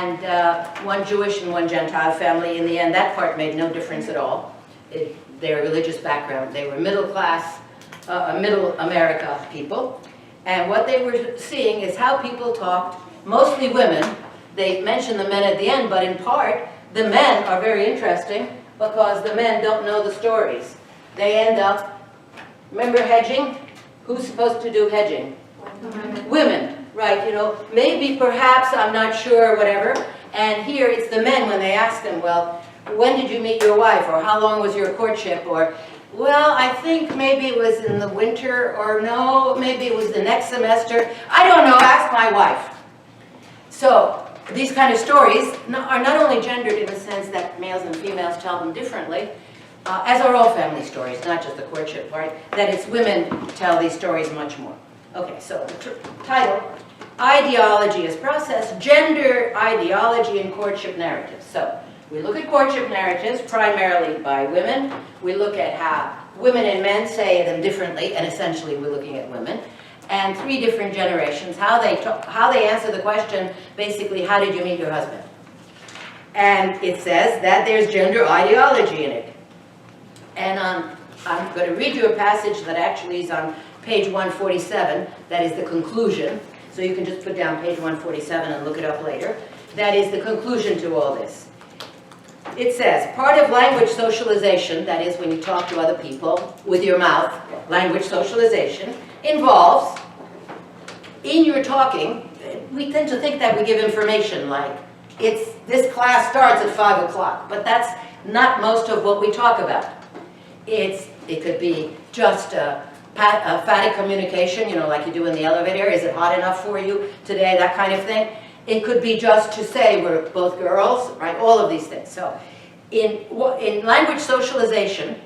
and one Jewish and one Gentile family. In the end, that part made no difference at all. Their religious background. They were middle class, middle America people. And what they were seeing is how people talked, mostly women. They mention the men at the end, but in part, the men are very interesting because the men don't know the stories. They end up, remember hedging? Who's supposed to do hedging? Women, right, you know, maybe, perhaps, I'm not sure, whatever. And here it's the men when they ask them, well, when did you meet your wife? Or how long was your courtship? Or, well, I think maybe it was in the winter, or no, maybe it was the next semester. I don't know, ask my wife. So these kind of stories are not only gendered in the sense that males and females tell them differently, as are all family stories, not just the courtship part, that it's women tell these stories much more. Okay, so the title, Ideology as Process, Gender Ideology and Courtship Narratives. So we look at courtship narratives primarily by women. We look at how women and men say them differently, and essentially we're looking at women. And 3 different generations, how they answer the question, basically, how did you meet your husband? And it says that there's gender ideology in it. And I'm going to read you a passage that actually is on page 147, that is the conclusion. So you can just put down page 147 and look it up later. That is the conclusion to all this. It says, part of language socialization, that is when you talk to other people with your mouth, language socialization, involves, in your talking, we tend to think that we give information like, this class starts at 5 o'clock, but that's not most of what we talk about. It could be just phatic communication, you know, like you do in the elevator. Is it hot enough for you today? That kind of thing. It could be just to say we're both girls, right? All of these things. So in language socialization,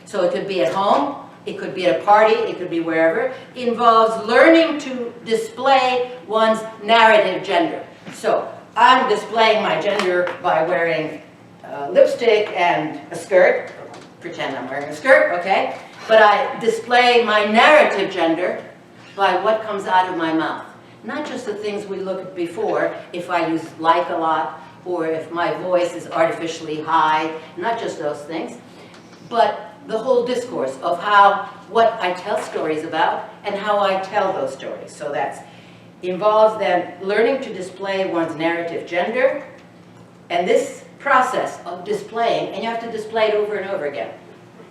so it could be at home, it could be at a party, it could be wherever, involves learning to display one's narrative gender. So I'm displaying my gender by wearing lipstick and a skirt. Pretend I'm wearing a skirt, okay? But I display my narrative gender by what comes out of my mouth. Not just the things we looked at before, if I use like a lot, or if my voice is artificially high, not just those things, but the whole discourse of what I tell stories about and how I tell those stories. So that involves then learning to display one's narrative gender, and this process of displaying, and you have to display it over and over again.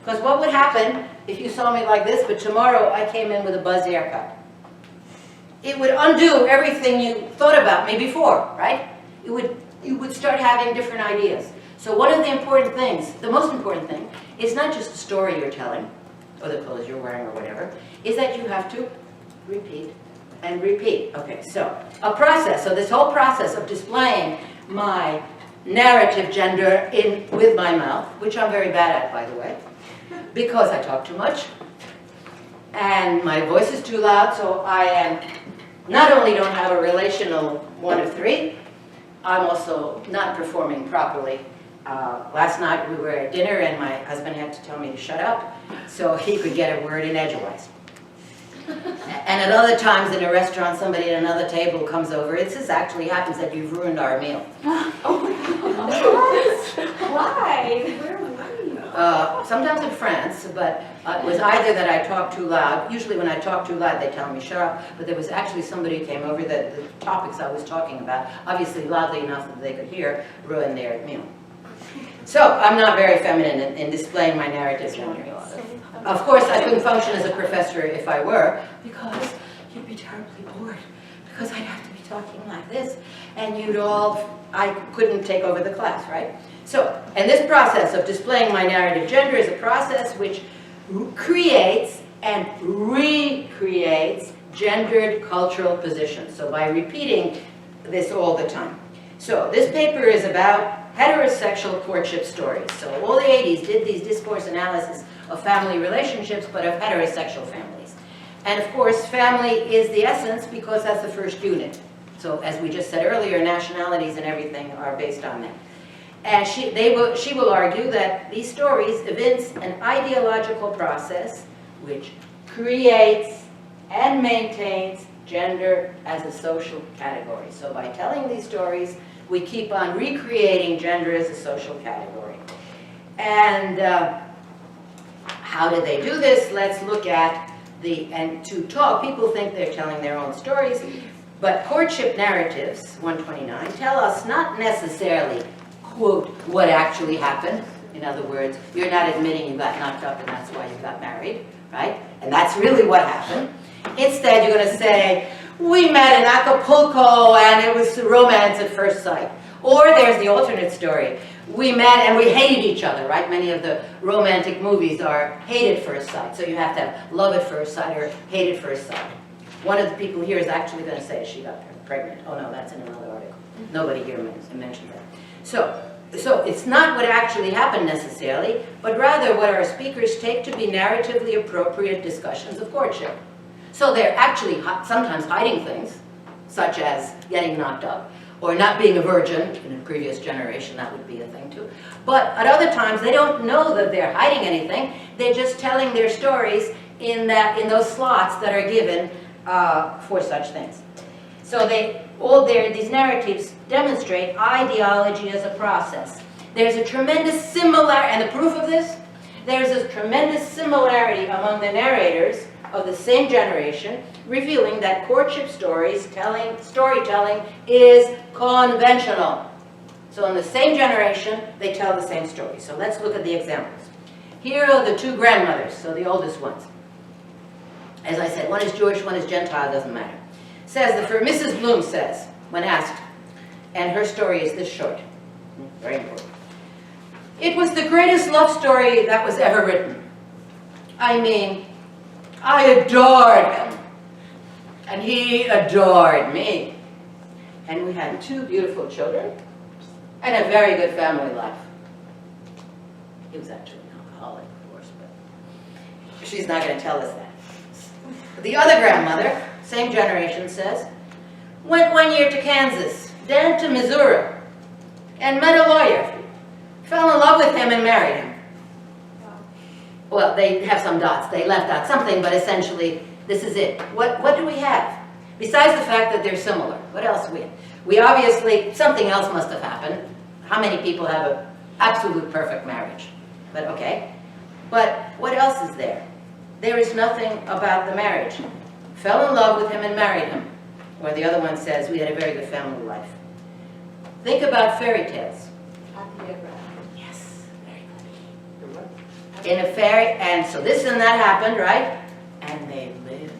Because what would happen if you saw me like this, but tomorrow I came in with a buzz haircut? It would undo everything you thought about me before, right? You would start having different ideas. So one of the important things, the most important thing, is not just the story you're telling, or the clothes you're wearing, or whatever, is that you have to repeat and repeat. Okay, so a process, so this whole process of displaying my narrative gender with my mouth, which I'm very bad at, by the way, because I talk too much, and my voice is too loud, so I am, not only don't have a relational 1 of 3, I'm also not performing properly. Last night we were at dinner and my husband had to tell me to shut up so he could get a word in edgewise. And at other times in a restaurant, somebody at another table comes over. This actually happens that you've ruined our meal. Why? Sometimes in France, but it was either that I talk too loud. Usually when I talk too loud, they tell me shut up. But there was actually somebody who came over that the topics I was talking about, obviously loudly enough that they could hear, ruined their meal. So I'm not very feminine in displaying my narrative gender. Of course, I couldn't function as a professor if I were, because you'd be terribly bored, because I'd have to be talking like this, and I couldn't take over the class, right? So, and this process of displaying my narrative gender is a process which creates and recreates gendered cultural positions. So by repeating this all the time. So this paper is about heterosexual courtship stories. So all the 80s did these discourse analysis of family relationships, but of heterosexual families. And of course, family is the essence because that's the first unit. So as we just said earlier, nationalities and everything are based on that. And she will argue that these stories evince an ideological process which creates and maintains gender as a social category. So by telling these stories, We keep on recreating gender as a social category. And how do they do this? Let's look at and to talk, people think they're telling their own stories, but courtship narratives, 129, tell us not necessarily, quote, what actually happened. In other words, you're not admitting you got knocked up and that's why you got married, right? And that's really what happened. Instead, you're going to say, we met in Acapulco and it was romance at first sight. Or there's the alternate story. We met and we hated each other, right? Many of the romantic movies are hate at first sight. So you have to have love at first sight or hate at first sight. One of the people here is actually going to say she got pregnant. Oh no, that's in another article. Nobody here mentioned that. So it's not what actually happened necessarily, but rather what our speakers take to be narratively appropriate discussions of courtship. So they're actually sometimes hiding things, such as getting knocked up, or not being a virgin. In a previous generation, that would be a thing too. But at other times, they don't know that they're hiding anything. They're just telling their stories in those slots that are given for such things. So these narratives demonstrate ideology as a process. There's a tremendous similarity, and the proof of this, there's a tremendous similarity among the narrators of the same generation, revealing that courtship storytelling is conventional. So in the same generation, they tell the same story. So let's look at the examples. Here are the two grandmothers, so the oldest ones. As I said, one is Jewish, one is Gentile, doesn't matter. Mrs. Bloom says, when asked, and her story is this short, very important. It was the greatest love story that was ever written. I mean, I adored him, and he adored me. And we had 2 beautiful children, and a very good family life. He was actually an alcoholic, of course, but she's not going to tell us that. The other grandmother, same generation, says, went 1 year to Kansas, then to Missouri, and met a lawyer, fell in love with him and married him. Well, they have some dots. They left out something, but essentially, this is it. What do we have? Besides the fact that they're similar, what else do we have? We obviously, something else must have happened. How many people have an absolute perfect marriage? But okay. But what else is there? There is nothing about the marriage. Fell in love with him and married him. Or the other one says, we had a very good family life. Think about fairy tales. Yes, very good. In a fairy, and so this and that happened, right? And they lived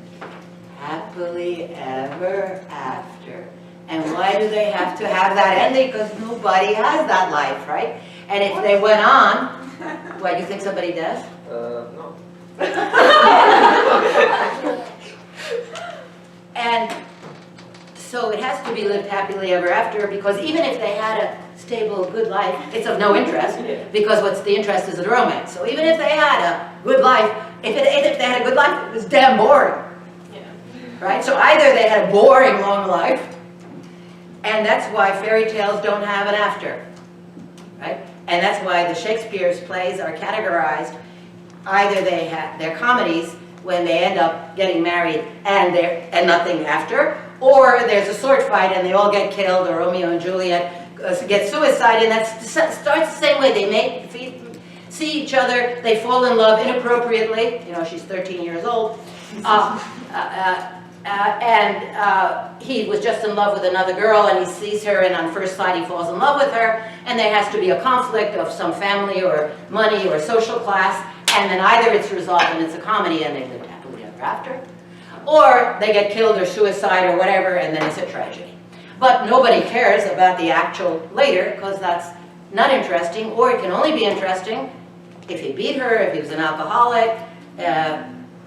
happily ever after. And why do they have to have that ending? Because nobody has that life, right? And if they went on, what, you think somebody does? No. And so it has to be lived happily ever after, because even if they had a stable, good life, it's of no interest, because what's the interest is the romance. So even if they had a good life, if they had a good life, it was damn boring. Right? So either they had a boring long life, and that's why fairy tales don't have an after. Right? And that's why the Shakespeare's plays are categorized. Either they're comedies when they end up getting married and nothing after, or there's a sword fight and they all get killed, or Romeo and Juliet get suicide, and that starts the same way. They see each other, they fall in love inappropriately. You know, she's 13 years old. He was just in love with another girl, and he sees her, and on first sight he falls in love with her, and there has to be a conflict of some family or money or social class, and then either it's resolved and it's a comedy and they live happily ever after, or they get killed or suicide or whatever, and then it's a tragedy. But nobody cares about the actual later, because that's not interesting, or it can only be interesting if he beat her, if he was an alcoholic,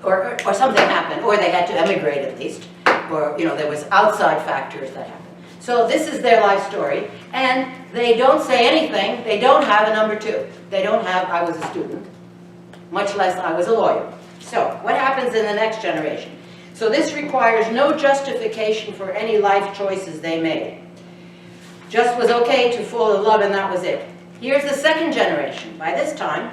or something happened, or they had to emigrate at least, or there was outside factors that happened. So this is their life story, and they don't say anything. They don't have a number 2. They don't have, I was a student, much less I was a lawyer. So what happens in the next generation? So this requires no justification for any life choices they made. Just was okay to fall in love, and that was it. Here's the second generation. By this time,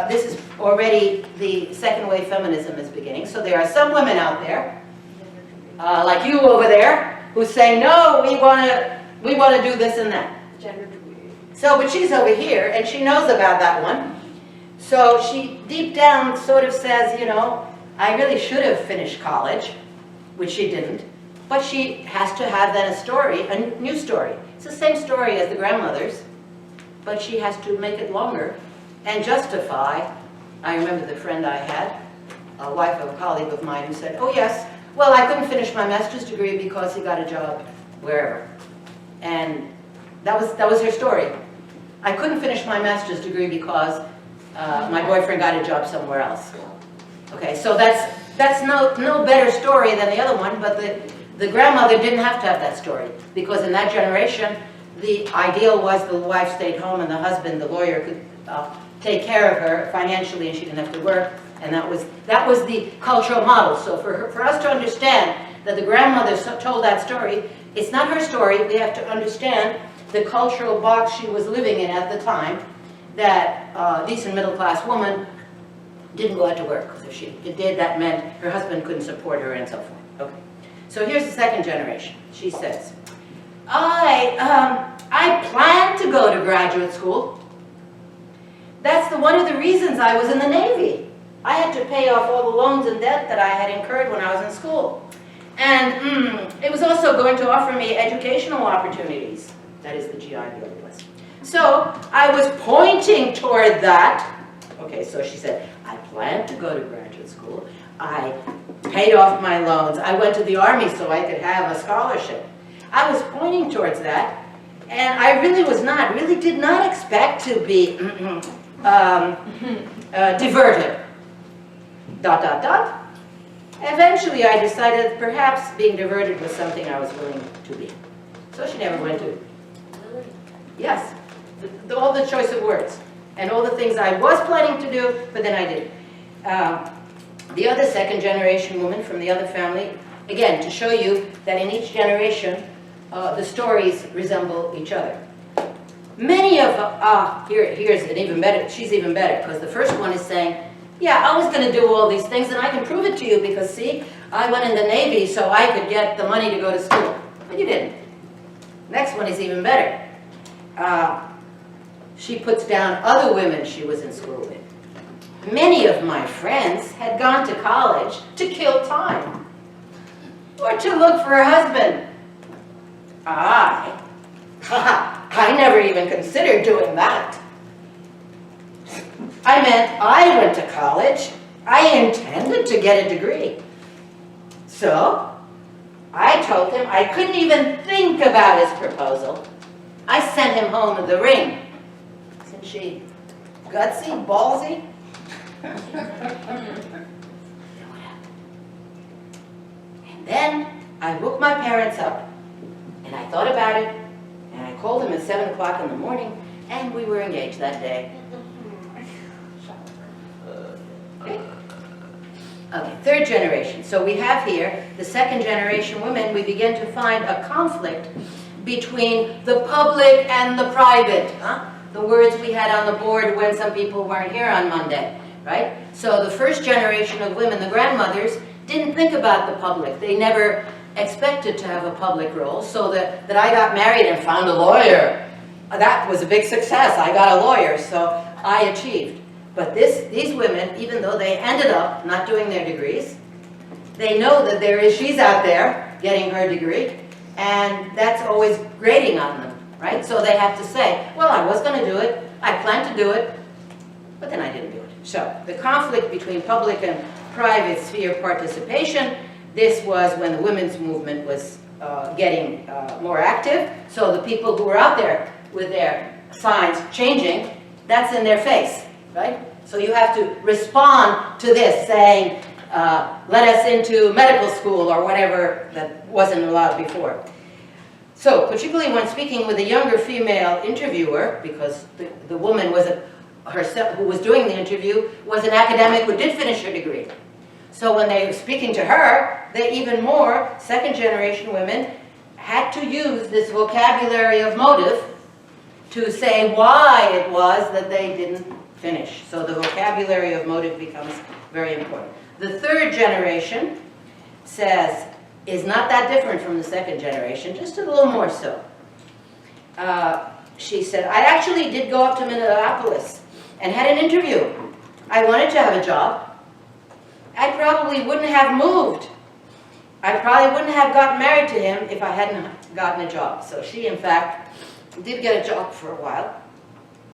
this is already the second wave feminism is beginning. So there are some women out there, like you over there, who say, no, we want to we want to do this and that. Gender degree. So, but she's over here, and she knows about that one. So she deep down sort of says, you know, I really should have finished college, which she didn't. But she has to have then a story, a new story. It's the same story as the grandmother's, but she has to make it longer and justify. I remember the friend I had, a wife of a colleague of mine, who said, oh yes, well, I couldn't finish my master's degree because he got a job wherever. And that was her story. I couldn't finish my master's degree because my boyfriend got a job somewhere else. Okay, so that's no better story than the other one, but the grandmother didn't have to have that story, because in that generation, the ideal was the wife stayed home and the husband, the lawyer, could take care of her financially, and she didn't have to work, and that was the cultural model. So for us to understand that the grandmother told that story, it's not her story. We have to understand the cultural box she was living in at the time, that a decent middle-class woman didn't go out to work, because if she did, that meant her husband couldn't support her and so forth. Okay. So here's the second generation. She says, I planned to go to graduate school. That's one of the reasons I was in the Navy. I had to pay off all the loans and debt that I had incurred when I was in school. And it was also going to offer me educational opportunities. That is the GI Bill was. So I was pointing toward that. Okay, so she said, I planned to go to graduate school. I paid off my loans. I went to the Army so I could have a scholarship. I was pointing towards that, and I really did not expect to be diverted. ... Eventually I decided perhaps being diverted was something I was willing to be. So she never went to. Yes, all the choice of words, and all the things I was planning to do, but then I didn't. The other second generation woman from the other family, again, to show you that in each generation, the stories resemble each other. Many of, here's an even better, she's even better, because the first one is saying, yeah, I was going to do all these things, and I can prove it to you, because see, I went in the Navy so I could get the money to go to school. But you didn't. Next one is even better. She puts down other women she was in school with. Many of my friends had gone to college to kill time, or to look for a husband. I never even considered doing that. I meant I went to college. I intended to get a degree. So I told him I couldn't even think about his proposal. I sent him home with the ring. Isn't she gutsy, ballsy? And then I woke my parents up, and I thought about it, and I called them at 7 o'clock in the morning, and we were engaged that day. Okay, third generation. So we have here the second generation women. We begin to find a conflict between the public and the private. The words we had on the board when some people weren't here on Monday, right? So the first generation of women, the grandmothers, didn't think about the public. They never expected to have a public role. So that I got married and found a lawyer, that was a big success. I got a lawyer, so I achieved. But these women, even though they ended up not doing their degrees, they know that she's out there getting her degree, and that's always grating on them, right? So they have to say, well, I was going to do it, I planned to do it, but then I didn't do it. So the conflict between public and private sphere participation, this was when the women's movement was getting more active. So the people who were out there with their signs changing, that's in their face, right? So you have to respond to this, saying, let us into medical school or whatever that wasn't allowed before. So particularly when speaking with a younger female interviewer, because the woman was herself who was doing the interview was an academic who did finish her degree. So when they were speaking to her, they even more second generation women had to use this vocabulary of motive to say why it was that they didn't finish. So the vocabulary of motive becomes very important. The third generation is not that different from the second generation, just a little more so. she said, I actually did go up to Minneapolis and had an interview. I wanted to have a job. I probably wouldn't have moved. I probably wouldn't have gotten married to him if I hadn't gotten a job. So she, in fact, did get a job for a while.